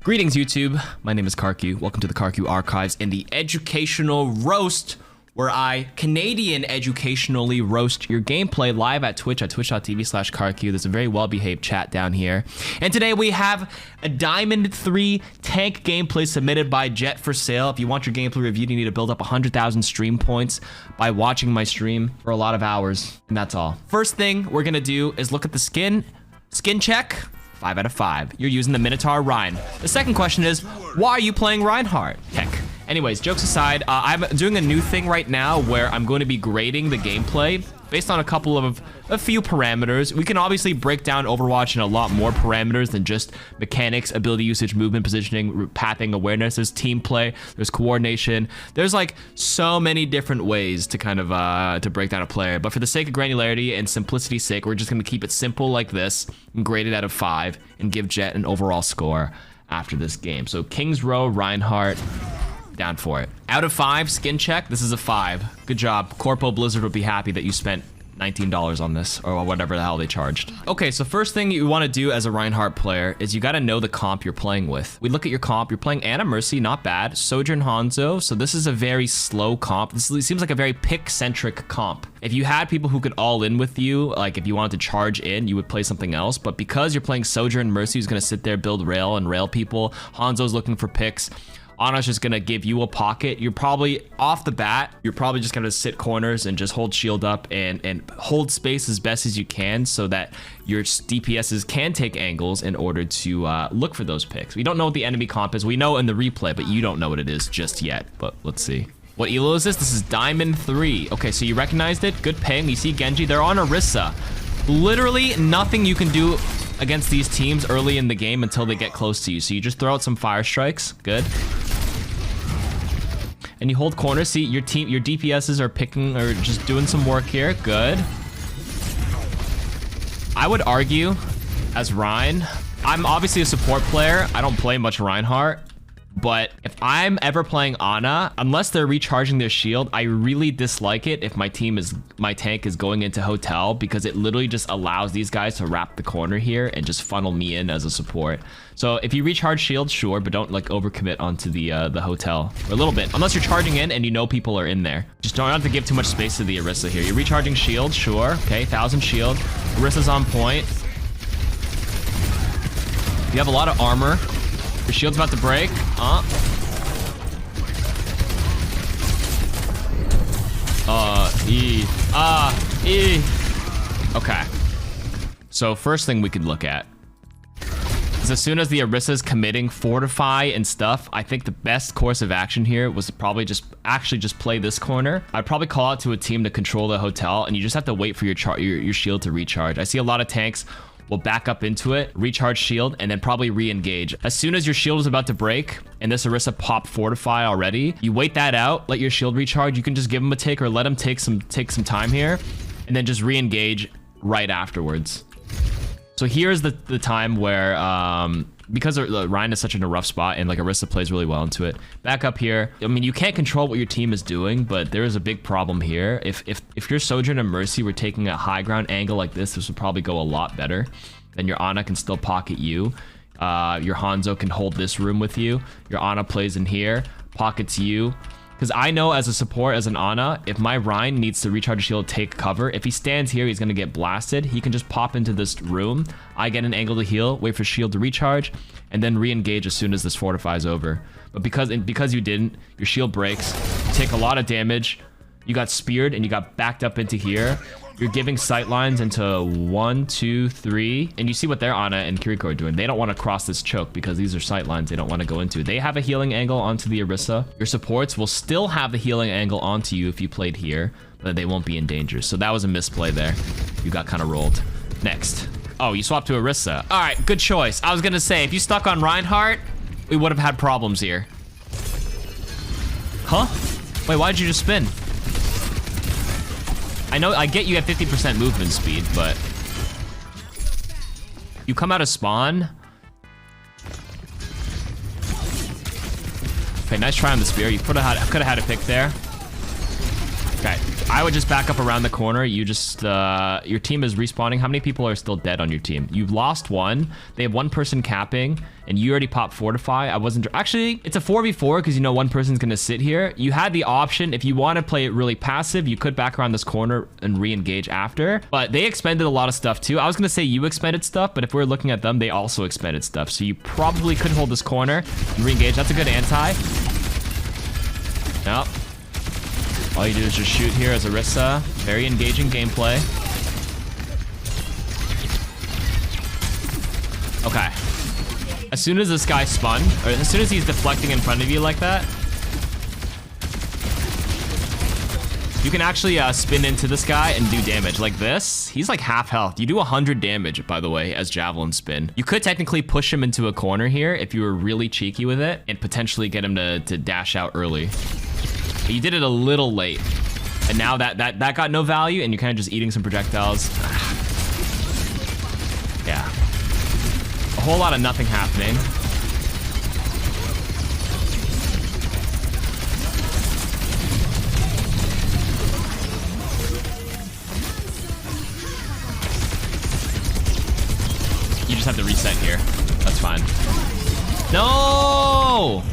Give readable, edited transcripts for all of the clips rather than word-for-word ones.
Greetings, YouTube. My name is KarQ. Welcome to the KarQ Archives and the educational roast, where I Canadian educationally roast your gameplay live at Twitch at twitch.tv/KarQ. There's a very well-behaved chat down here. And today we have a Diamond 3 tank gameplay submitted by Jet for sale. If you want your gameplay reviewed, you need to build up 100,000 stream points by watching my stream for a lot of hours. And that's all. First thing we're gonna do is look at the skin. Skin check. 5 out of 5. You're using the Minotaur Rein. The second question is, why are you playing Reinhardt? Heck. Anyways, jokes aside, I'm doing a new thing right now where I'm going to be grading the gameplay based on a few parameters. We can obviously break down Overwatch in a lot more parameters than just mechanics, ability usage, movement, positioning, pathing, awareness. There's team play, there's coordination. There's like so many different ways to kind of to break down a player. But for the sake of granularity and simplicity's sake, we're just gonna keep it simple like this and grade it out of 5 and give Jet an overall score after this game. So King's Row, Reinhardt, down for it. Out of 5, skin check, this is a 5. Good job. Corpo Blizzard would be happy that you spent $19 on this, or whatever the hell they charged. Okay, so first thing you want to do as a Reinhardt player is you got to know the comp you're playing with. We look at your comp, you're playing Ana Mercy, not bad. Sojourn Hanzo, so this is a very slow comp. This seems like a very pick-centric comp. If you had people who could all in with you, like if you wanted to charge in, you would play something else. But because you're playing Sojourn Mercy, who's going to sit there, build rail and rail people, Hanzo's looking for picks, Ana's just gonna give you a pocket. You're probably, off the bat, you're probably just gonna sit corners and just hold shield up and hold space as best as you can so that your DPSs can take angles in order to look for those picks. We don't know what the enemy comp is. We know in the replay, but you don't know what it is just yet. But let's see. What elo is this? This is Diamond 3. Okay, so you recognized it. Good ping. You see Genji. They're on Orisa. Literally nothing you can do against these teams early in the game until they get close to you. So you just throw out some fire strikes. Good. And you hold corners. See, your DPSs are picking or just doing some work here. Good. I would argue as Rein, I'm obviously a support player. I don't play much Reinhardt. But if I'm ever playing Ana, unless they're recharging their shield, I really dislike it if my tank is going into hotel, because it literally just allows these guys to wrap the corner here and just funnel me in as a support. So if you recharge shield, sure, but don't like overcommit onto the hotel for a little bit, unless you're charging in and you know people are in there. Just don't have to give too much space to the Orisa here. You're recharging shield, sure, okay, 1000 shield. Orisa's on point. You have a lot of armor. Your shield's about to break. Okay. So first thing we could look at is, as soon as the Orisa's committing fortify and stuff, I think the best course of action here was to probably just play this corner. I'd probably call out to a team to control the hotel, and you just have to wait for your shield to recharge. I see a lot of tanks will back up into it, recharge shield, and then probably re-engage. As soon as your shield is about to break and this Orisa pop fortify already, you wait that out, let your shield recharge. You can just give him a tick or let him take some time here, and then just re-engage right afterwards. So here's the time where, because Rein is such in a rough spot and like Orisa plays really well into it. Back up here. I mean, you can't control what your team is doing, but there is a big problem here. If your Sojourn and Mercy were taking a high ground angle like this would probably go a lot better. Then your Ana can still pocket you. Your Hanzo can hold this room with you. Your Ana plays in here, pockets you. Because I know as a support, as an Ana, if my Rein needs to recharge a shield, take cover, if he stands here, he's going to get blasted. He can just pop into this room. I get an angle to heal, wait for shield to recharge, and then re-engage as soon as this fortifies over. But because you didn't, your shield breaks, you take a lot of damage, you got speared, and you got backed up into here. You're giving sightlines into 1, 2, 3, and you see what their Ana and KarQ are doing. They don't want to cross this choke because these are sightlines they don't want to go into. They have a healing angle onto the Orisa. Your supports will still have the healing angle onto you if you played here, but they won't be in danger. So that was a misplay there. You got kind of rolled. Next. Oh, you swapped to Orisa. All right, good choice. I was going to say, if you stuck on Reinhardt, we would have had problems here. Huh? Wait, why did you just spin? I know, I get you have 50% movement speed, but you come out of spawn. Okay, nice try on the spear. You could have had a pick there. Okay, I would just back up around the corner. You just, your team is respawning. How many people are still dead on your team? You've lost one. They have one person capping, and you already popped Fortify. I wasn't, actually, it's a 4v4 because you know one person's gonna sit here. You had the option, if you want to play it really passive, you could back around this corner and re-engage after, but they expended a lot of stuff too. I was gonna say you expended stuff, but if we're looking at them, they also expended stuff. So you probably could hold this corner and re-engage. That's a good anti. Nope. All you do is just shoot here as Orisa. Very engaging gameplay. Okay. As soon as this guy spun, or as soon as he's deflecting in front of you like that, you can actually spin into this guy and do damage like this. He's like half health. You do 100 damage, by the way, as javelin spin. You could technically push him into a corner here if you were really cheeky with it and potentially get him to dash out early. But you did it a little late. And now that got no value and you're kind of just eating some projectiles. Yeah. A whole lot of nothing happening. You just have to reset here. That's fine. No!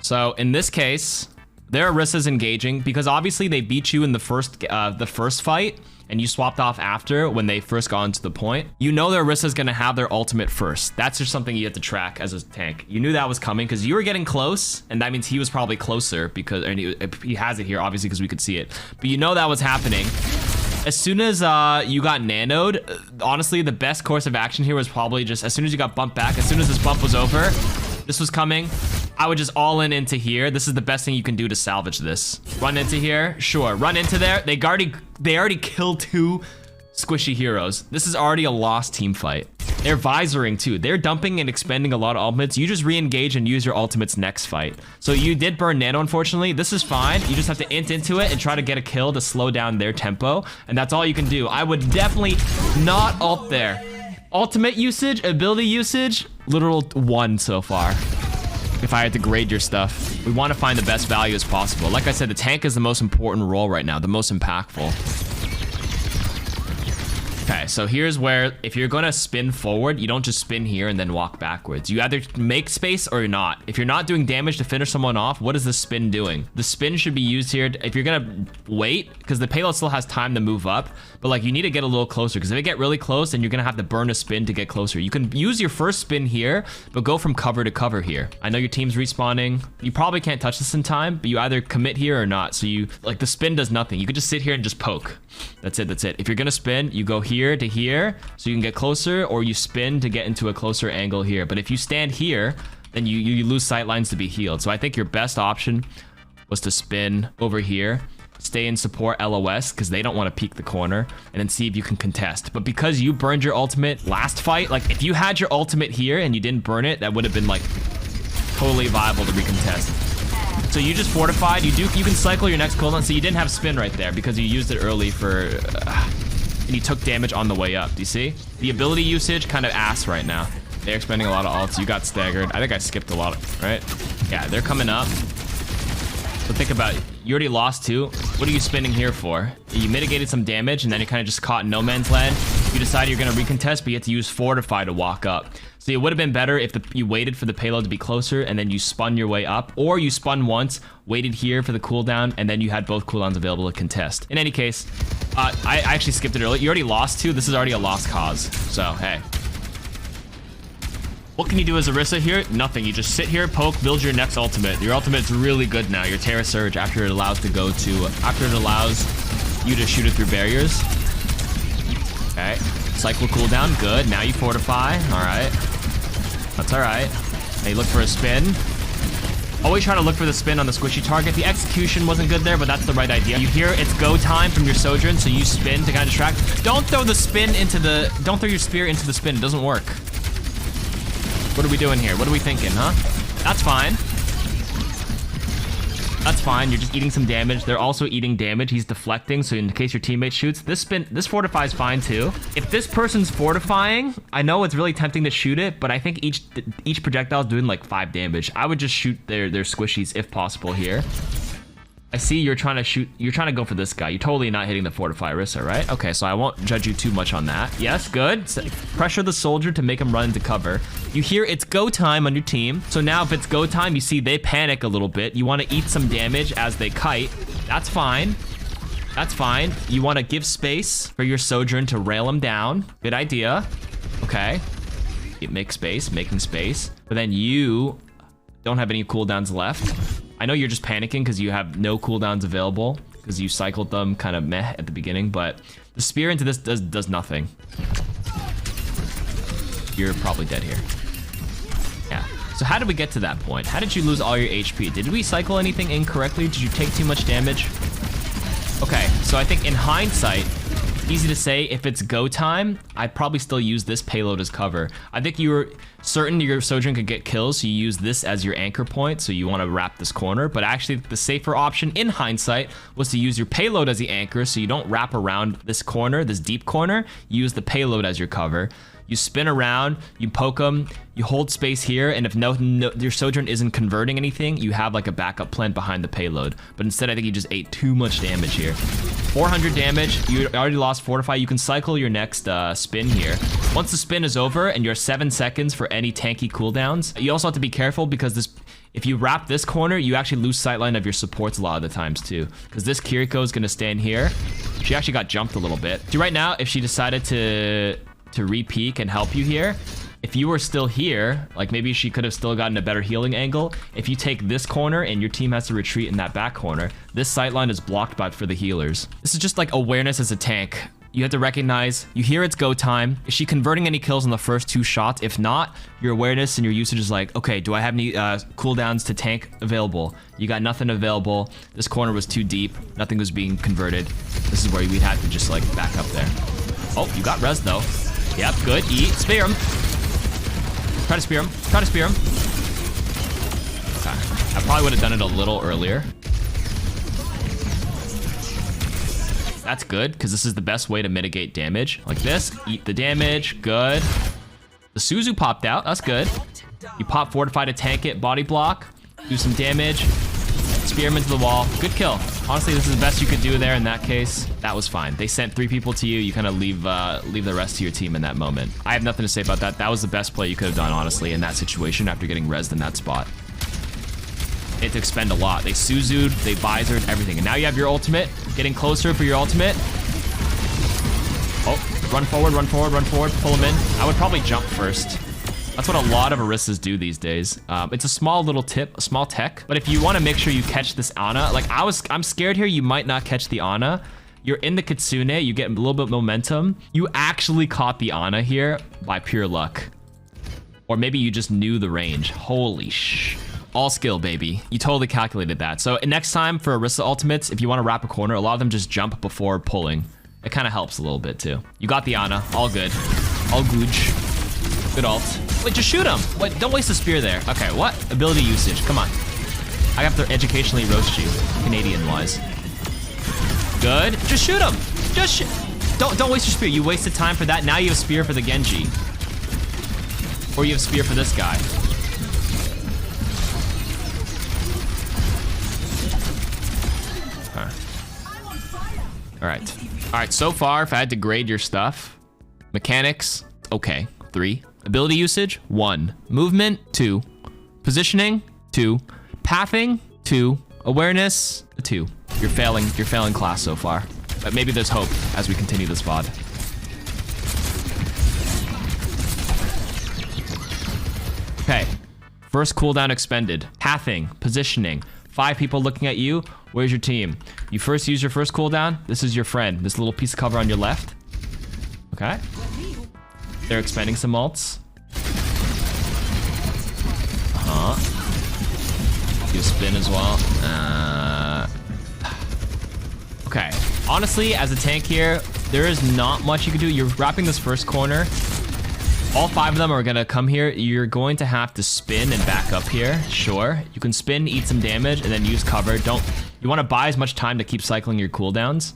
So in this case, their Orisa's engaging because obviously they beat you in the first fight and you swapped off after when they first got into the point. You know their Orisa's gonna have their ultimate first. That's just something you have to track as a tank. You knew that was coming because you were getting close, and that means he was probably closer because he has it here obviously because we could see it. But you know that was happening. As soon as you got nanoed, honestly, the best course of action here was probably just as soon as you got bumped back, as soon as this bump was over, this was coming, I would just all in into here. This is the best thing you can do to salvage this. Run into here, sure. Run into there. They already killed 2 squishy heroes. This is already a lost team fight. They're visoring too. They're dumping and expending a lot of ultimates. You just re-engage and use your ultimates next fight. So you did burn nano, unfortunately. This is fine. You just have to int into it and try to get a kill to slow down their tempo. And that's all you can do. I would definitely not ult there. Ultimate usage, ability usage, literal 1 so far. If I had to grade your stuff, we want to find the best value as possible. Like I said, the tank is the most important role right now, the most impactful. Okay, so here's where if you're gonna spin forward, you don't just spin here and then walk backwards. You either make space or you're not. If you're not doing damage to finish someone off, what is the spin doing? The spin should be used here if you're gonna wait, because the payload still has time to move up, but like you need to get a little closer, because if it get really close, then you're gonna have to burn a spin to get closer. You can use your first spin here, but go from cover to cover here. I know your team's respawning. You probably can't touch this in time, but you either commit here or not. So you, like the spin does nothing. You could just sit here and just poke. That's it, that's it. If you're gonna spin, you go here to here so you can get closer, or you spin to get into a closer angle here. But if you stand here, then you lose sight lines to be healed. So I think your best option was to spin over here, stay in support LOS because they don't want to peek the corner, and then see if you can contest. But because you burned your ultimate last fight, like if you had your ultimate here and you didn't burn it, that would have been like totally viable to recontest. So you just fortified. You can cycle your next cooldown. So you didn't have spin right there because you used it early for and you took damage on the way up. Do you see? The ability usage kind of ass right now. They're expending a lot of ults. You got staggered. I think I skipped a lot of, right? Yeah, they're coming up. So think about it. You already lost 2. What are you spinning here for? You mitigated some damage and then you kind of just caught in no man's land. You decided you're going to recontest, but you have to use Fortify to walk up. So it would have been better if you waited for the payload to be closer and then you spun your way up, or you spun once, waited here for the cooldown, and then you had both cooldowns available to contest. In any case, I actually skipped it early. You already lost 2. This is already a lost cause. So, hey. What can you do as Orisa here? Nothing. You just sit here, poke, build your next ultimate. Your ultimate's really good now. Your Terra Surge after it allows you to shoot it through barriers. Okay. Cycle cooldown. Good. Now you fortify. All right. That's all right. Now you look for a spin. Always try to look for the spin on the squishy target. The execution wasn't good there, but that's the right idea. You hear it's go time from your Sojourn, so you spin to kind of distract. Don't throw your spear into the spin. It doesn't work. What are we doing here? What are we thinking, huh? That's fine. That's fine. You're just eating some damage. They're also eating damage. He's deflecting, so in case your teammate shoots, this fortify is fine too. If this person's fortifying, I know it's really tempting to shoot it, but I think each projectile is doing like 5 damage. I would just shoot their squishies if possible here. I see you're trying to shoot. You're trying to go for this guy. You're totally not hitting the Fortify Orisa, right? Okay, so I won't judge you too much on that. Yes, good. Pressure the soldier to make him run into cover. You hear it's go time on your team. So now if it's go time, you see they panic a little bit. You want to eat some damage as they kite. That's fine. That's fine. You want to give space for your Sojourn to rail him down. Good idea. Okay. Make space, making space. But then you don't have any cooldowns left. I know you're just panicking because you have no cooldowns available because you cycled them kind of meh at the beginning, but the spear into this does nothing. You're probably dead here. Yeah. So how did we get to that point? How did you lose all your HP? Did we cycle anything incorrectly? Did you take too much damage? Okay, so I think in hindsight, easy to say, if it's go time, I'd probably still use this payload as cover. I think you were certain your Sojourn could get kills, so you use this as your anchor point, so you want to wrap this corner. But actually, the safer option in hindsight was to use your payload as the anchor, so you don't wrap around this corner, this deep corner. You use the payload as your cover. You spin around, you poke them, you hold space here, and if your Sojourn isn't converting anything, you have like a backup plan behind the payload. But instead, I think you just ate too much damage here. 400 damage, you already lost Fortify. You can cycle your next spin here. Once the spin is over and you're 7 seconds for any tanky cooldowns, you also have to be careful because if you wrap this corner, you actually lose sightline of your supports a lot of the times too. Because this Kiriko is gonna stand here. She actually got jumped a little bit. See, right now, if she decided to re-peek and help you here, if you were still here, like maybe she could have still gotten a better healing angle. If you take this corner and your team has to retreat in that back corner, this sightline is blocked by for the healers. This is just like awareness as a tank. You have to recognize, you hear it's go time. Is she converting any kills in the first 2 shots? If not, your awareness and your usage is like, okay, do I have any cooldowns to tank available? You got nothing available. This corner was too deep. Nothing was being converted. This is where we'd have to just like back up there. Oh, you got res though. Yep, good. Eat. Spear him. Try to spear him. Try to spear him. Okay. I probably would have done it a little earlier. That's good, because this is the best way to mitigate damage. Like this. Eat the damage. Good. The Suzu popped out. That's good. You pop Fortify to tank it. Body block. Do some damage. Spear him into the wall. Good kill. Honestly, this is the best you could do there in that case. That was fine. They sent 3 people to you. You kind of leave the rest to your team in that moment. I have nothing to say about that. That was the best play you could have done, honestly, in that situation after getting rezzed in that spot. They had to expend a lot. They Suzu'd, they visored, everything. And now you have your ultimate. Getting closer for your ultimate. Oh, run forward, run forward, run forward. Pull him in. I would probably jump first. That's what a lot of Orisas do these days. It's a small little tip, a small tech. But if you want to make sure you catch this Ana, like I'm scared here you might not catch the Ana. You're in the Kitsune, you get a little bit of momentum. You actually caught the Ana here by pure luck. Or maybe you just knew the range. Holy sh. All skill, baby. You totally calculated that. So next time for Orisa ultimates, if you want to wrap a corner, a lot of them just jump before pulling. It kind of helps a little bit too. You got the Ana, all good. All gooch. Good ult. Wait, just shoot him. Wait, don't waste the spear there. Okay, what? Ability usage. Come on. I have to educationally roast you, Canadian-wise. Good. Just shoot him. Just don't waste your spear. You wasted time for that. Now you have spear for the Genji. Or you have spear for this guy. All right, so far, if I had to grade your stuff, mechanics, okay, 3. Ability usage, 1. Movement, 2. Positioning, 2. Pathing, 2. Awareness, 2. You're failing class so far. But maybe there's hope as we continue this VOD. Okay, first cooldown expended. Pathing, positioning. 5 people looking at you. Where's your team? You first use your first cooldown. This is your friend. This little piece of cover on your left. Okay. They're expending some ults. You spin as well. Okay. Honestly, as a tank here, there is not much you can do. You're wrapping this first corner. All 5 of them are gonna come here. You're going to have to spin and back up here. Sure. You can spin, eat some damage, and then use cover. You want to buy as much time to keep cycling your cooldowns.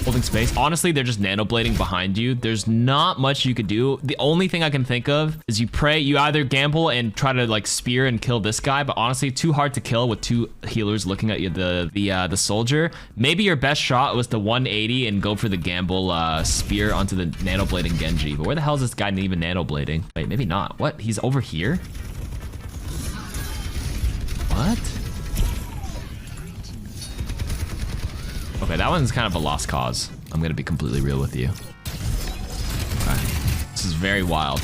Holding space. Honestly, they're just nano blading behind you. There's not much you could do. The only thing I can think of is you pray, you either gamble and try to like spear and kill this guy, but honestly, too hard to kill with 2 healers looking at you, the soldier. Maybe your best shot was the 180 and go for the gamble spear onto the nano blading Genji. But where the hell is this guy even nano blading? Wait, maybe not. What? He's over here? What? Okay, that one's kind of a lost cause. I'm gonna be completely real with you. Okay. This is very wild.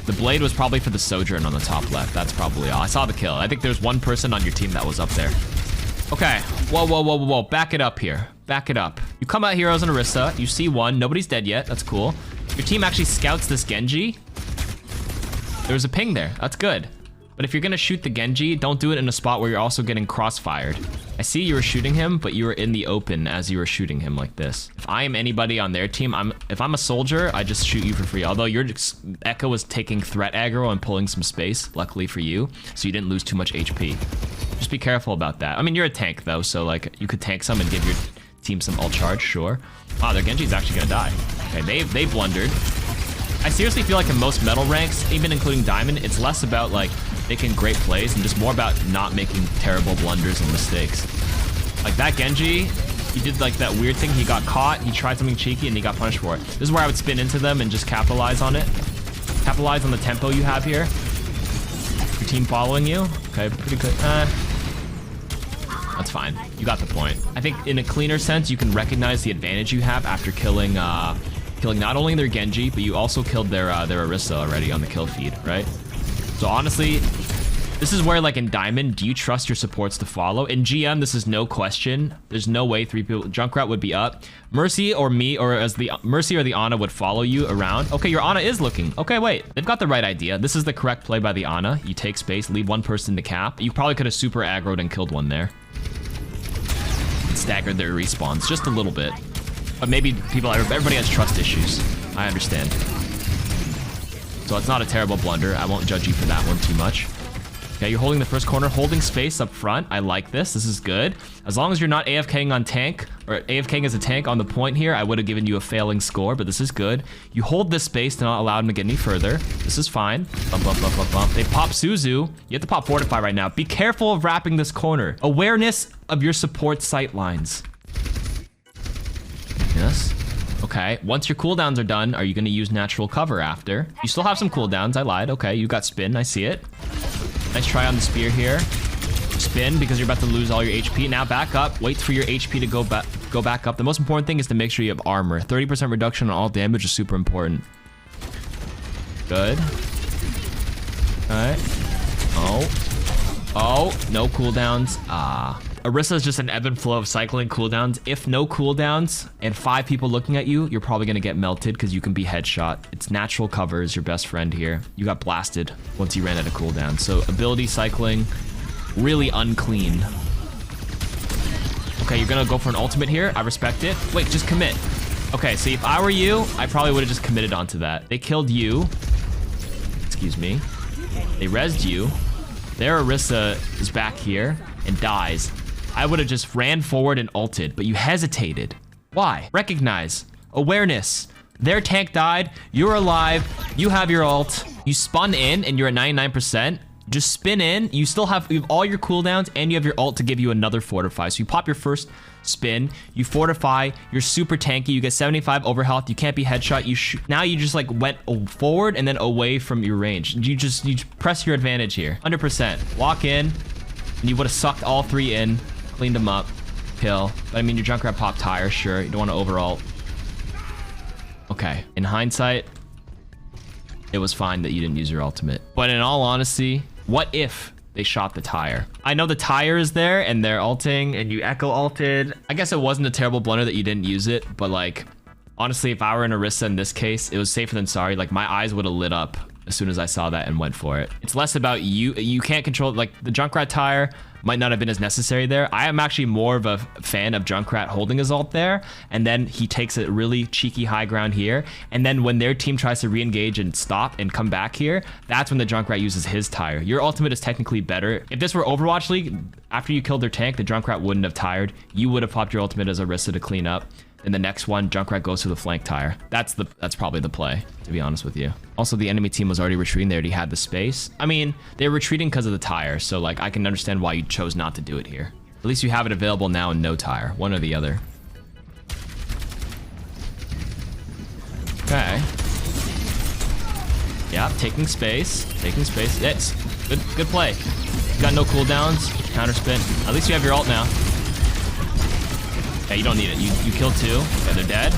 The blade was probably for the Sojourn on the top left. That's probably all. I saw the kill. I think there's one person on your team that was up there. Okay. Whoa, whoa, whoa, whoa, whoa. Back it up here. Back it up. You come out Heroes and Orisa. You see one. Nobody's dead yet. That's cool. Your team actually scouts this Genji. There was a ping there. That's good. But if you're gonna shoot the Genji, don't do it in a spot where you're also getting crossfired. I see you were shooting him, but you were in the open as you were shooting him like this. If I am anybody on their team, if I'm a soldier, I just shoot you for free. Although your Echo was taking threat aggro and pulling some space, luckily for you, so you didn't lose too much HP. Just be careful about that. I mean, you're a tank though, so like you could tank some and give your team some ult charge, sure. Wow, their Genji's actually gonna die. Okay, they blundered. I seriously feel like in most metal ranks, even including Diamond, it's less about like making great plays and just more about not making terrible blunders and mistakes. Like that Genji, he did like that weird thing. He got caught, he tried something cheeky, and he got punished for it. This is where I would spin into them and just capitalize on it. Capitalize on the tempo you have here. Your team following you. Okay, pretty good. That's fine. You got the point. I think in a cleaner sense, you can recognize the advantage you have after killing not only their Genji, but you also killed their Orisa already on the kill feed, right? So honestly, this is where like in Diamond, do you trust your supports to follow? In GM, this is no question. There's no way 3 people, Junkrat would be up. Mercy or me, or as the Mercy or the Ana would follow you around. Okay, your Ana is looking. Okay, wait, they've got the right idea. This is the correct play by the Ana. You take space, leave one person to cap. You probably could have super aggroed and killed one there. And staggered their respawns just a little bit. But maybe everybody has trust issues. I understand. So it's not a terrible blunder. I won't judge you for that one too much. Okay, you're holding the first corner, holding space up front. I like this. This is good. As long as you're not AFKing on tank, or AFKing as a tank on the point here, I would have given you a failing score, but this is good. You hold this space to not allow him to get any further. This is fine. Bump, bump, bump, bump, bump. They pop Suzu. You have to pop Fortify right now. Be careful of wrapping this corner. Awareness of your support sight lines. Yes. Okay, once your cooldowns are done, are you going to use natural cover after? You still have some cooldowns, I lied. Okay, you got spin, I see it. Nice try on the spear here. Spin because you're about to lose all your HP. Now back up, wait for your HP to go back up. The most important thing is to make sure you have armor. 30% reduction on all damage is super important. Good. Alright. Oh, no cooldowns. Orisa is just an ebb and flow of cycling cooldowns. If no cooldowns and 5 people looking at you, you're probably gonna get melted because you can be headshot. It's natural cover is your best friend here. You got blasted once you ran out of cooldown. So ability cycling, really unclean. Okay, you're gonna go for an ultimate here. I respect it. Wait, just commit. Okay, see, if I were you, I probably would have just committed onto that. They killed you. Excuse me. They rezzed you. Their Orisa is back here and dies. I would have just ran forward and ulted, but you hesitated. Why? Recognize. Awareness. Their tank died. You're alive. You have your ult. You spun in and you're at 99%. Just spin in. You have all your cooldowns and you have your ult to give you another fortify. So you pop your first spin. You fortify. You're super tanky. You get 75 overhealth. You can't be headshot. Now you just like went forward and then away from your range. You press your advantage here. 100%. Walk in. And you would have sucked all 3 in, cleaned them up, kill. But I mean, your Junkrat popped tire, sure. You don't want to over-ult. Okay, in hindsight, it was fine that you didn't use your ultimate. But in all honesty, what if they shot the tire? I know the tire is there and they're ulting and you echo ulted. I guess it wasn't a terrible blunder that you didn't use it, but like, honestly, if I were in Orisa in this case, it was safer than sorry. Like my eyes would have lit up as soon as I saw that and went for it. It's less about you. You can't control, like the Junkrat tire might not have been as necessary there. I am actually more of a fan of Junkrat holding his ult there, and then he takes a really cheeky high ground here, and then when their team tries to re-engage and stop and come back here, that's when the Junkrat uses his tire. Your ultimate is technically better. If this were Overwatch League, after you killed their tank, the Junkrat wouldn't have tired. You would have popped your ultimate as Orisa to clean up. And the next one, Junkrat goes to the flank tire. That's probably the play, to be honest with you. Also, the enemy team was already retreating. They already had the space. I mean, they're retreating because of the tire. So, like, I can understand why you chose not to do it here. At least you have it available now and no tire. One or the other. Okay. Yeah, taking space. Taking space. It's good play. You got no cooldowns. Counter spin. At least you have your ult now. Yeah, you don't need it. You killed two. Yeah, they're dead.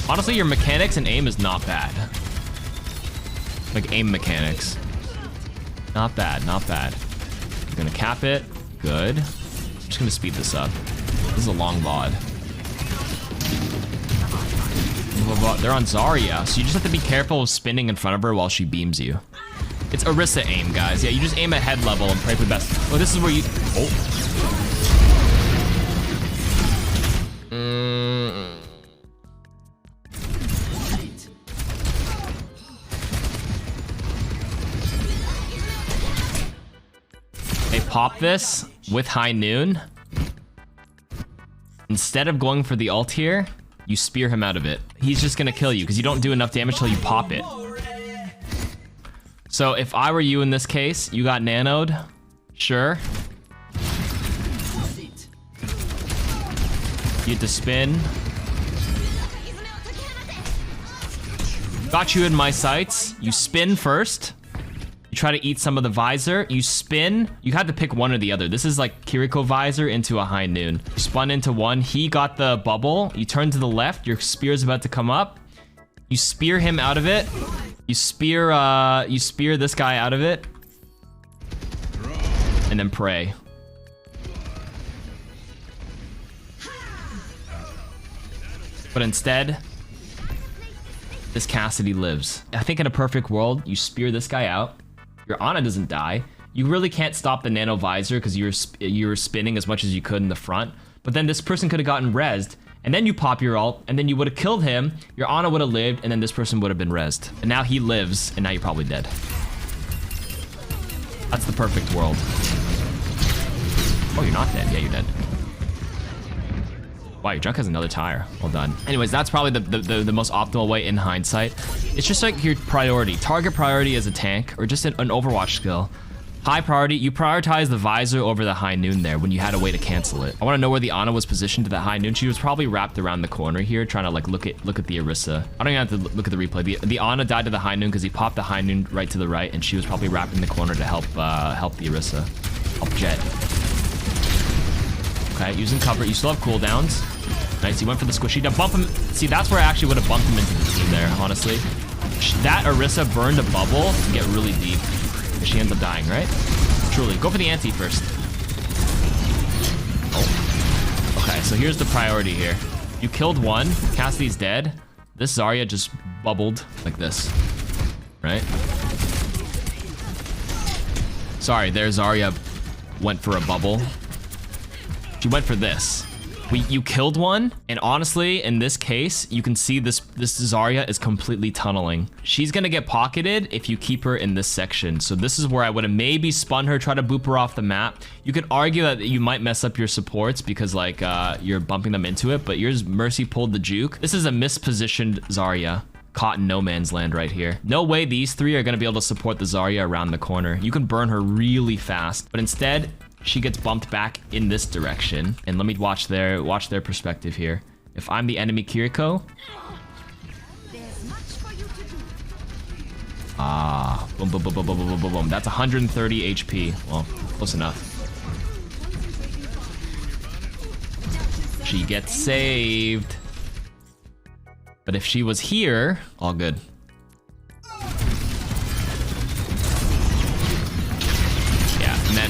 Honestly, your mechanics and aim is not bad. Like aim mechanics. Not bad, not bad. You're gonna cap it. Good. I'm just gonna speed this up. This is a long VOD. They're on Zarya, so you just have to be careful of spinning in front of her while she beams you. It's Orisa aim, guys. Yeah, you just aim at head level and pray for the best. Oh, this is where you... Oh. They pop this with high noon. Instead of going for the ult here, you spear him out of it. He's just gonna kill you because you don't do enough damage till you pop it. So if I were you in this case, you got nanoed, sure. You had to spin. Got you in my sights. You spin first. You try to eat some of the visor. You spin. You had to pick one or the other. This is like Kiriko visor into a high noon. You spun into one. He got the bubble. You turn to the left. Your spear's about to come up. You spear him out of it. You spear this guy out of it. And then pray. But instead, this Cassidy lives. I think in a perfect world, you spear this guy out. Your Ana doesn't die. You really can't stop the nano visor because you were spinning as much as you could in the front. But then this person could have gotten rezzed, and then you pop your ult, and then you would have killed him. Your Ana would have lived, and then this person would have been rezzed. And now he lives, and now you're probably dead. That's the perfect world. Oh, you're not dead. Yeah, you're dead. Wow, your Junk has another tire. Well done. Anyways, that's probably the most optimal way in hindsight. It's just like your priority. Target priority as a tank, or just an Overwatch skill. High priority, you prioritize the visor over the high noon there when you had a way to cancel it. I want to know where the Ana was positioned to the high noon. She was probably wrapped around the corner here, trying to like look at the Orisa. I don't even have to look at the replay. The Ana died to the high noon because he popped the high noon right to the right, and she was probably wrapped in the corner to help the Orisa. Help Jet. Okay, using cover. You still have cooldowns. Nice, he went for the squishy to bump him. See, that's where I actually would have bumped him into the team there, honestly. That Orisa burned a bubble to get really deep. She ends up dying, right? Truly. Go for the anti first. Oh. Okay, so here's the priority here. You killed one. Cassidy's dead. This Zarya just bubbled like this. Right? Sorry, there Zarya went for a bubble. She went for this. You killed one, and honestly, in this case, you can see this Zarya is completely tunneling. She's gonna get pocketed if you keep her in this section. So this is where I would have maybe spun her, try to boop her off the map. You could argue that you might mess up your supports because like you're bumping them into it, but yours Mercy pulled the juke. This is a mispositioned Zarya. Caught in no man's land right here. No way these three are gonna be able to support the Zarya around the corner. You can burn her really fast, but instead, she gets bumped back in this direction. And let me watch their perspective here. If I'm the enemy Kiriko. Ah, boom, boom, boom, boom, boom, boom, boom, boom. That's 130 HP. Well, close enough. She gets saved. But if she was here, all good.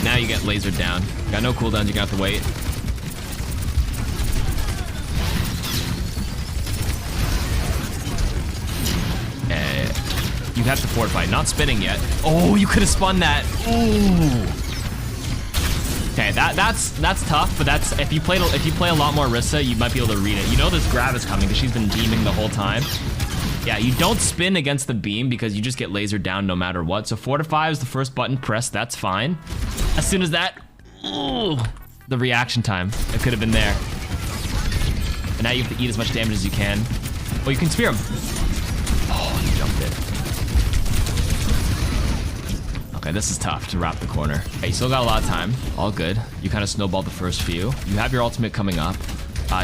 Now you get lasered down. Got no cooldowns, you're gonna have to wait. You'd have to fortify. Not spinning yet. Oh, you could have spun that. Ooh. Okay, that's tough, but that's if you play a lot more Orisa, you might be able to read it. You know this grab is coming because she's been beaming the whole time. Yeah, you don't spin against the beam because you just get lasered down no matter what. So fortify is the first button pressed. That's fine. As soon as that, ooh, the reaction time, it could have been there. And now you have to eat as much damage as you can. Oh, you can spear him. Oh, you jumped it. Okay, this is tough to wrap the corner. Okay, you still got a lot of time. All good. You kind of snowballed the first few. You have your ultimate coming up.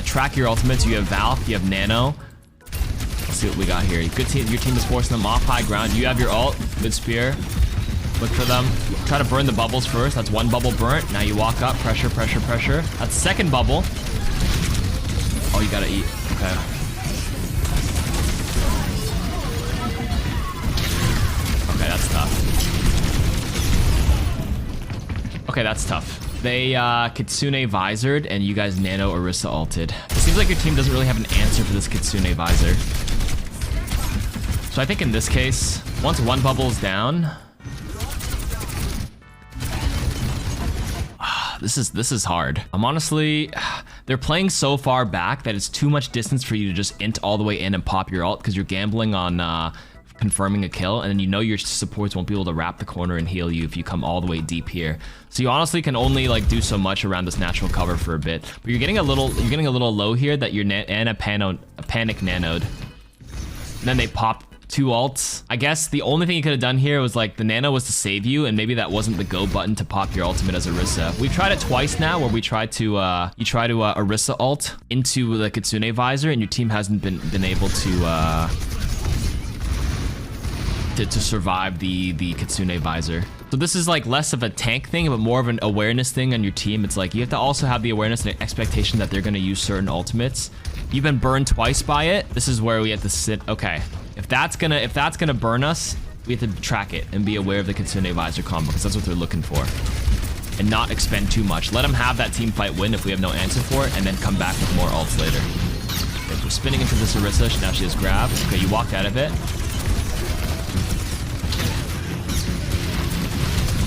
Track your ultimates. You have Valve. You have Nano. Let's see what we got here. Good team. Your team is forcing them off high ground. You have your ult. Good spear. Look for them. Try to burn the bubbles first. That's one bubble burnt. Now you walk up. Pressure, pressure, pressure. That's second bubble. Oh, you gotta eat. Okay. Okay, that's tough. Okay, that's tough. They Kitsune visored and you guys Nano Orisa ulted. It seems like your team doesn't really have an answer for this Kitsune visor. So I think in this case, once one bubble is down, this is hard. I'm honestly, they're playing so far back that it's too much distance for you to just int all the way in and pop your ult because you're gambling on confirming a kill, and then you know your supports won't be able to wrap the corner and heal you if you come all the way deep here. So you honestly can only like do so much around this natural cover for a bit. But you're getting a little low here that your Ana panic nanoed. And then they pop two ults. I guess the only thing you could have done here was like the nano was to save you, and maybe that wasn't the go button to pop your ultimate as Orisa. We've tried it twice now where we tried to you try to Orisa ult into the Kitsune visor, and your team hasn't been able to survive the Kitsune visor. So this is like less of a tank thing, but more of an awareness thing on your team. It's like you have to also have the awareness and expectation that they're going to use certain ultimates. You've been burned twice by it. This is where we have to sit. Okay, if that's gonna burn us, we have to track it and be aware of the Kitsune visor combo because that's what they're looking for, and not expend too much. Let them have that team fight win if we have no answer for it, and then come back with more ults later. Okay, we're spinning into this Orisa. Now she has grab. Okay, you walked out of it.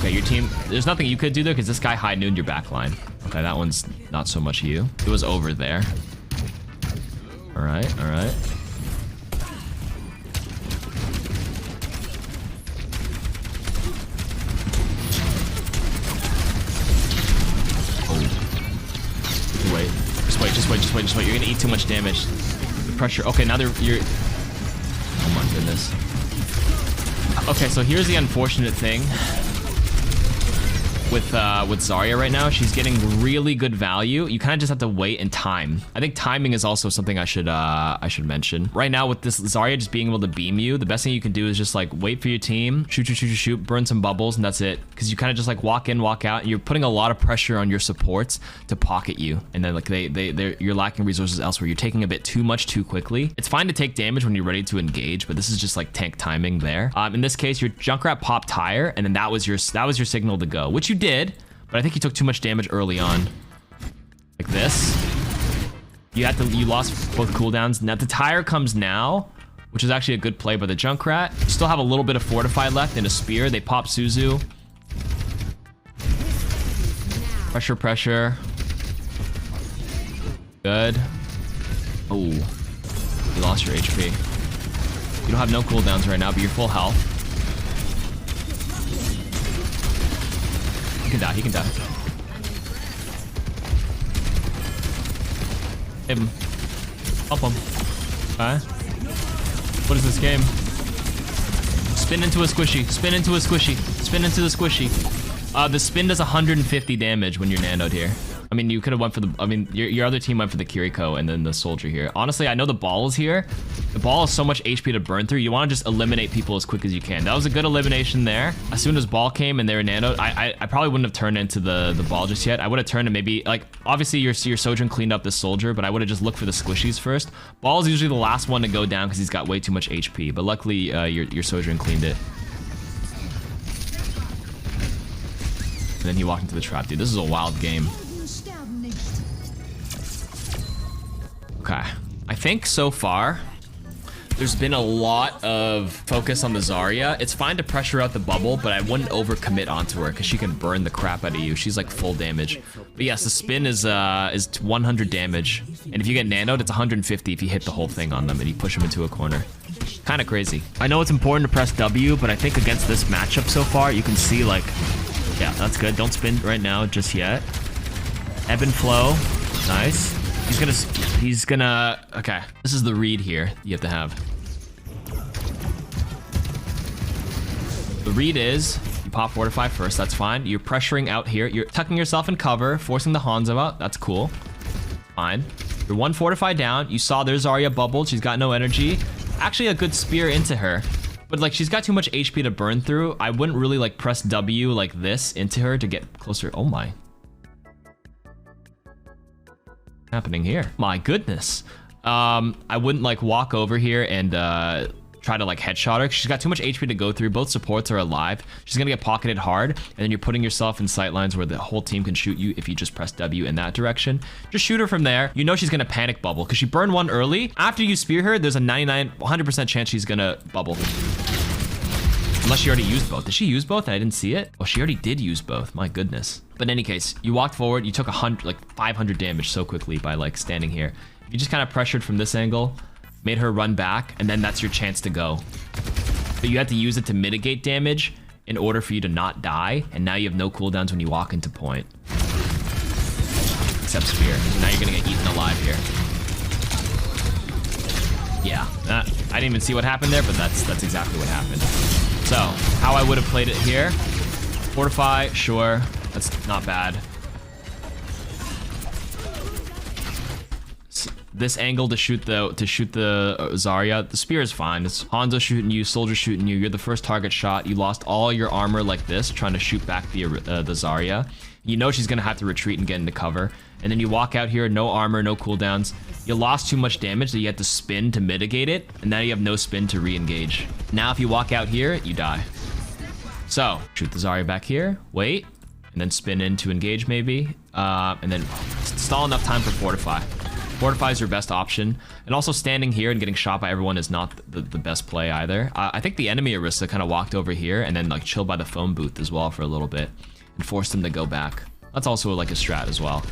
Okay, your team, there's nothing you could do there because this guy high nooned your backline. Okay, that one's not so much you. It was over there. All right, all right. Oh. Wait, just wait, just wait, just wait, just wait. You're gonna eat too much damage. The pressure. Okay, now you're. Oh my goodness. Okay, so here's the unfortunate thing. With Zarya right now, she's getting really good value. You kind of just have to wait and time. I think timing is also something I should mention. Right now with this Zarya just being able to beam you, the best thing you can do is just like wait for your team, shoot, shoot, shoot, shoot, shoot, burn some bubbles, and that's it. Because you kind of just like walk in, walk out, and you're putting a lot of pressure on your supports to pocket you. And then like you're lacking resources elsewhere. You're taking a bit too much too quickly. It's fine to take damage when you're ready to engage, but this is just like tank timing there. In this case, your Junkrat popped tire, and then that was your signal to go, which you did, but I think you took too much damage early on. Like this. You lost both cooldowns. Now the tire comes now, which is actually a good play by the Junkrat. You still have a little bit of fortify left and a spear. They pop Suzu. Pressure, pressure. Good. Oh, you lost your HP. You don't have no cooldowns right now, but you're full health. He can die, he can die. Hit him. Help him. Okay. What is this game? Spin into a squishy. Spin into a squishy. Spin into the squishy. The spin does 150 damage when you're nanoed here. I mean, you could have went for the... I mean, your other team went for the Kiriko and then the soldier here. Honestly, I know the ball is here. The ball has so much HP to burn through. You want to just eliminate people as quick as you can. That was a good elimination there. As soon as ball came and they were nanoed, I probably wouldn't have turned into the ball just yet. I would have turned and maybe... Like, obviously, your Sojourn cleaned up the soldier, but I would have just looked for the squishies first. Ball is usually the last one to go down because he's got way too much HP. But luckily, your Sojourn cleaned it. And then he walked into the trap, dude. This is a wild game. Okay. I think so far, There's been a lot of focus on the Zarya. It's fine to pressure out the bubble, but I wouldn't overcommit onto her because she can burn the crap out of you. She's like full damage. But yes, the spin is 100 damage. And if you get nanoed, it's 150 if you hit the whole thing on them and you push them into a corner. Kind of crazy. I know it's important to press W, but I think against this matchup so far, you can see like, yeah, that's good. Don't spin right now just yet. Ebb and flow. Nice. He's gonna, okay. This is the read here you have to have. The read is, you pop Fortify first, that's fine. You're pressuring out here. You're tucking yourself in cover, forcing the Hanzo out. That's cool. Fine. You're one Fortify down. You saw there's Zarya bubbled. She's got no energy. Actually a good spear into her. But like, she's got too much HP to burn through. I wouldn't really like press W like this into her to get closer. Oh my. Happening here? My goodness. I wouldn't like walk over here and try to like headshot her. She's got too much HP to go through. Both supports are alive. She's gonna get pocketed hard, and then you're putting yourself in sight lines where the whole team can shoot you if you just press W in that direction. Just shoot her from there. You know she's gonna panic bubble because she burned one early. After you spear her, there's a 100% chance she's gonna bubble. Unless she already used both. Did she use both? I didn't see it. Oh, she already did use both. My goodness. But in any case, you walked forward. You took 500 damage so quickly by like standing here. You just kind of pressured from this angle, made her run back, and then that's your chance to go. But you had to use it to mitigate damage in order for you to not die. And now you have no cooldowns when you walk into point. Except spear. So now you're gonna get eaten alive here. Yeah, I didn't even see what happened there, but that's exactly what happened. So, how I would have played it here. Fortify, sure. That's not bad. This angle to shoot the Zarya, the spear is fine. It's Hanzo shooting you, soldier shooting you. You're the first target shot. You lost all your armor like this, trying to shoot back the Zarya. You know she's gonna have to retreat and get into cover. And then you walk out here, no armor, no cooldowns. You lost too much damage that you had to spin to mitigate it, and now you have no spin to re-engage. Now if you walk out here, you die. So, shoot the Zarya back here, wait, and then spin in to engage maybe, and then stall enough time for Fortify. Fortify is your best option, and also standing here and getting shot by everyone is not the best play either. I think the enemy Orisa kind of walked over here and then like chilled by the phone booth as well for a little bit and forced them to go back. That's also like a strat as well.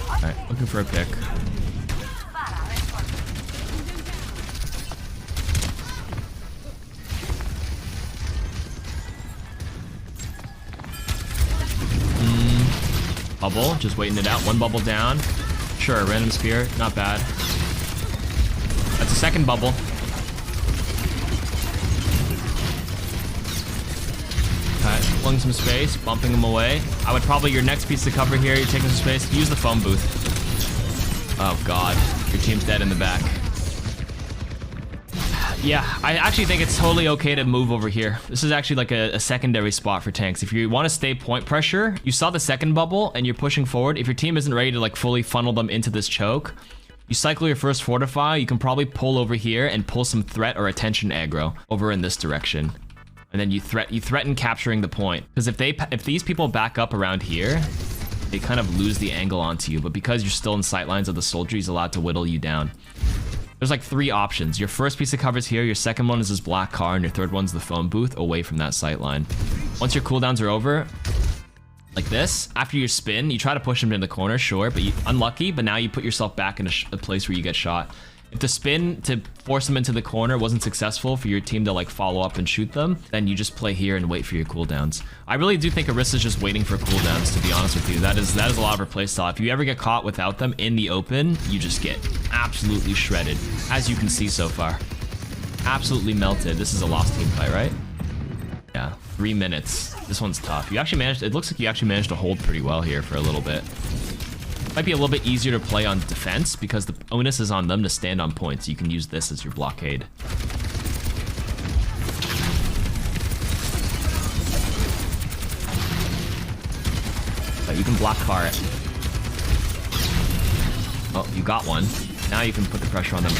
Alright, looking for a pick. Bubble, just waiting it out. One bubble down. Sure, random spear, not bad. That's a second bubble. Okay, pulling some space, bumping him away. I would probably, your next piece to cover here, you're taking some space, use the phone booth. Oh god, your team's dead in the back. Yeah, I actually think it's totally okay to move over here. This is actually like a secondary spot for tanks. If you want to stay point pressure, you saw the second bubble and you're pushing forward. If your team isn't ready to like fully funnel them into this choke, you cycle your first Fortify. You can probably pull over here and pull some threat or attention aggro over in this direction. And then you threaten capturing the point. Because if these people back up around here, they kind of lose the angle onto you. But because you're still in sight lines of the soldier, he's allowed to whittle you down. There's like 3 options. Your first piece of cover is here, your second one is this black car, and your third one's the phone booth away from that sight line. Once your cooldowns are over, like this, after your spin, you try to push them into the corner, sure, but unlucky, but now you put yourself back in a place where you get shot. If the spin to force them into the corner wasn't successful for your team to like follow up and shoot them, then you just play here and wait for your cooldowns. I really do think Orisa's just waiting for cooldowns, to be honest with you. That is a lot of her playstyle. If you ever get caught without them in the open, you just get absolutely shredded, as you can see so far. Absolutely melted. This is a lost team fight, right? Yeah, 3 minutes. This one's tough. You actually managed, it looks like you actually managed to hold pretty well here for a little bit. Might be a little bit easier to play on defense because the onus is on them to stand on points. You can use this as your blockade. But you can block car it. Oh, you got one. Now you can put the pressure on them.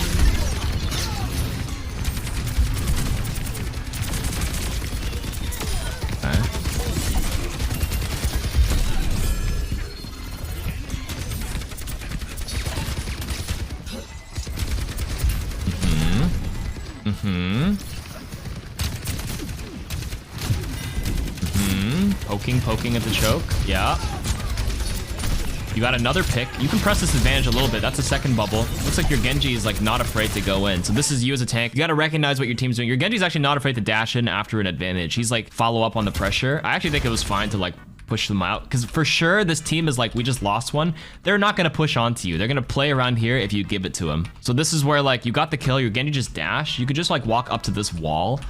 Poking at the choke. Yeah. You got another pick. You can press this advantage a little bit. That's a second bubble. Looks like your Genji is like not afraid to go in. So this is you as a tank. You got to recognize what your team's doing. Your Genji's actually not afraid to dash in after an advantage. He's like follow up on the pressure. I actually think it was fine to like push them out because for sure this team is like, we just lost one. They're not going to push onto you. They're going to play around here if you give it to them. So this is where like you got the kill. Your Genji just dash. You could just like walk up to this wall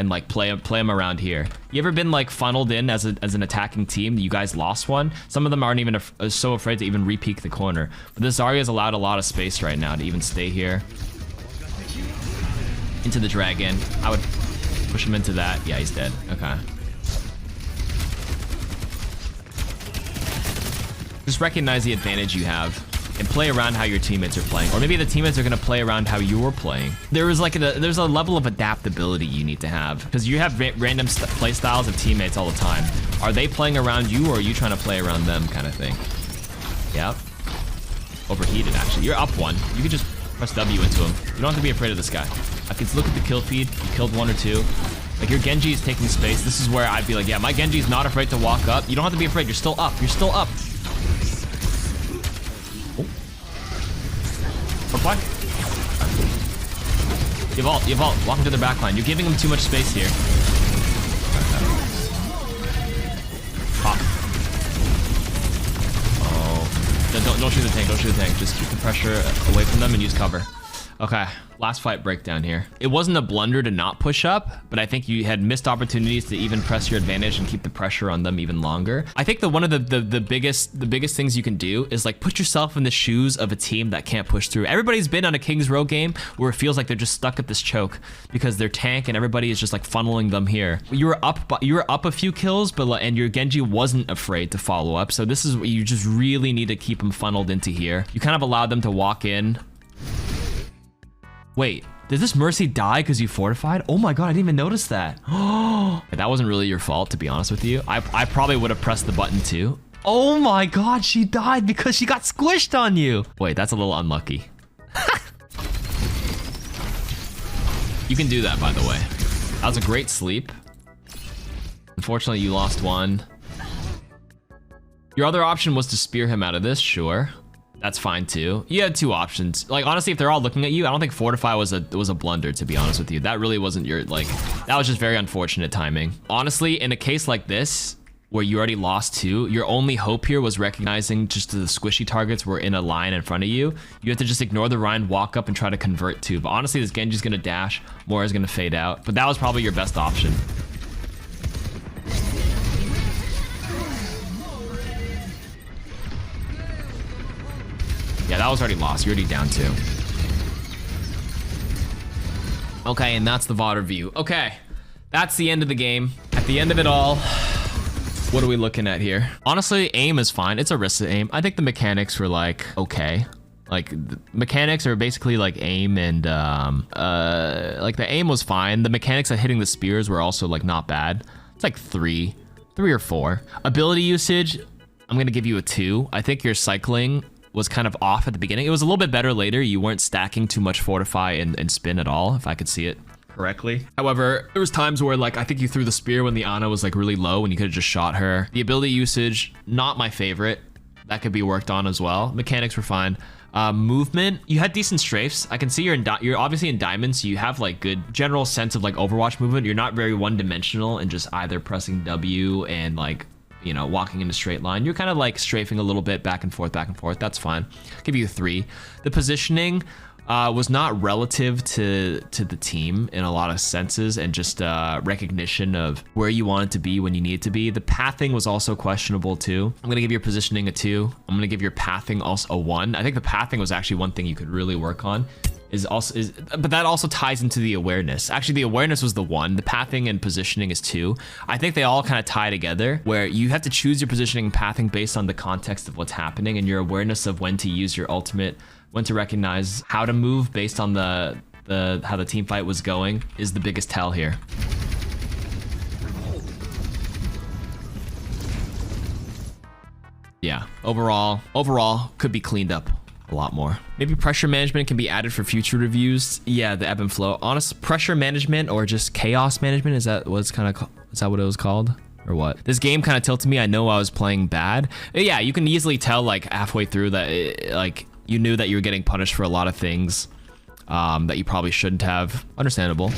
and like play them around here. You ever been like funneled in as an attacking team? You guys lost one. Some of them aren't even so afraid to even re-peek the corner. But this Zarya's allowed a lot of space right now to even stay here. Into the dragon. I would push him into that. Yeah, he's dead. Okay. Just recognize the advantage you have and play around how your teammates are playing. Or maybe the teammates are gonna play around how you're playing. There's a level of adaptability you need to have because you have random play styles of teammates all the time. Are they playing around you or are you trying to play around them kind of thing? Yep. Overheated actually. You're up one. You can just press W into him. You don't have to be afraid of this guy. I can look at the kill feed. You killed one or two. Like your Genji is taking space. This is where I'd be like, yeah, my Genji is not afraid to walk up. You don't have to be afraid. You're still up. You're still up. Reply. You vault. Walk into their backline. You're giving them too much space here. Pop. Oh. Don't shoot the tank. Don't shoot the tank. Just keep the pressure away from them and use cover. Okay. Last fight breakdown here. It wasn't a blunder to not push up, but I think you had missed opportunities to even press your advantage and keep the pressure on them even longer. I think that one of the biggest things you can do is like put yourself in the shoes of a team that can't push through. Everybody's been on a King's Row game where it feels like they're just stuck at this choke because they're tank and everybody is just like funneling them here. You were up a few kills, and your Genji wasn't afraid to follow up. So this is what you just really need to keep them funneled into here. You kind of allowed them to walk in. Wait, did this Mercy die because you fortified? Oh my god, I didn't even notice that. Oh, that wasn't really your fault, to be honest with you. I probably would have pressed the button too. Oh my god, she died because she got squished on you. Wait, that's a little unlucky. You can do that, by the way. That was a great sleep. Unfortunately, you lost one. Your other option was to spear him out of this, sure. That's fine too. You had two options. Like honestly, if they're all looking at you, I don't think fortify was a blunder, to be honest with you. That really wasn't your that was just very unfortunate timing. Honestly, in a case like this where you already lost two, your only hope here was recognizing just the squishy targets were in a line in front of you. You have to just ignore the Rhine, walk up and try to convert too. But honestly, this Genji's gonna dash, Moira's gonna fade out. But that was probably your best option. Yeah, that was already lost. You're already down two. Okay, and that's the VOD review. Okay, that's the end of the game. At the end of it all, what are we looking at here? Honestly, aim is fine. It's Orisa aim. I think the mechanics were like, okay. Like, the mechanics are basically like aim and, like the aim was fine. The mechanics of hitting the spears were also like not bad. It's like three or four. Ability usage, I'm gonna give you a 2. I think your cycling was kind of off at the beginning. It was a little bit better later. You weren't stacking too much fortify and spin at all, if I could see it correctly. However, there was times where like I think you threw the spear when the Ana was like really low and you could have just shot her. The ability usage, not my favorite. That could be worked on as well. Mechanics were fine. Movement, you had decent strafes. I can see you're obviously in diamond, so you have like good general sense of like Overwatch movement. You're not very one-dimensional and just either pressing W and like, you know, walking in a straight line. You're kind of like strafing a little bit back and forth. That's fine. I'll give you a 3. The positioning was not relative to the team in a lot of senses and just recognition of where you wanted to be when you needed to be. The pathing was also questionable too. I'm gonna give your positioning a 2. I'm gonna give your pathing also a 1. I think the pathing was actually one thing you could really work on. But that also ties into the awareness. Actually, the awareness was the 1. The pathing and positioning is 2. I think they all kind of tie together, where you have to choose your positioning and pathing based on the context of what's happening and your awareness of when to use your ultimate, when to recognize how to move based on how the team fight was going is the biggest tell here. Yeah, overall could be cleaned up a lot more. Maybe pressure management can be added for future reviews. Yeah, the ebb and flow. Honest pressure management or just chaos management, is that what it was called? or what? This game kind of tilted me. I know I was playing bad. Yeah, you can easily tell like halfway through that like you knew that you were getting punished for a lot of things that you probably shouldn't have. Understandable.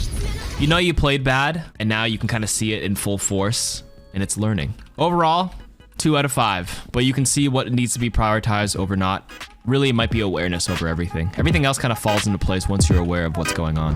You know you played bad, and now you can kind of see it in full force, and it's learning. Overall, 2 out of 5, but you can see what needs to be prioritized over not. Really, it might be awareness over everything. Everything else kind of falls into place once you're aware of what's going on.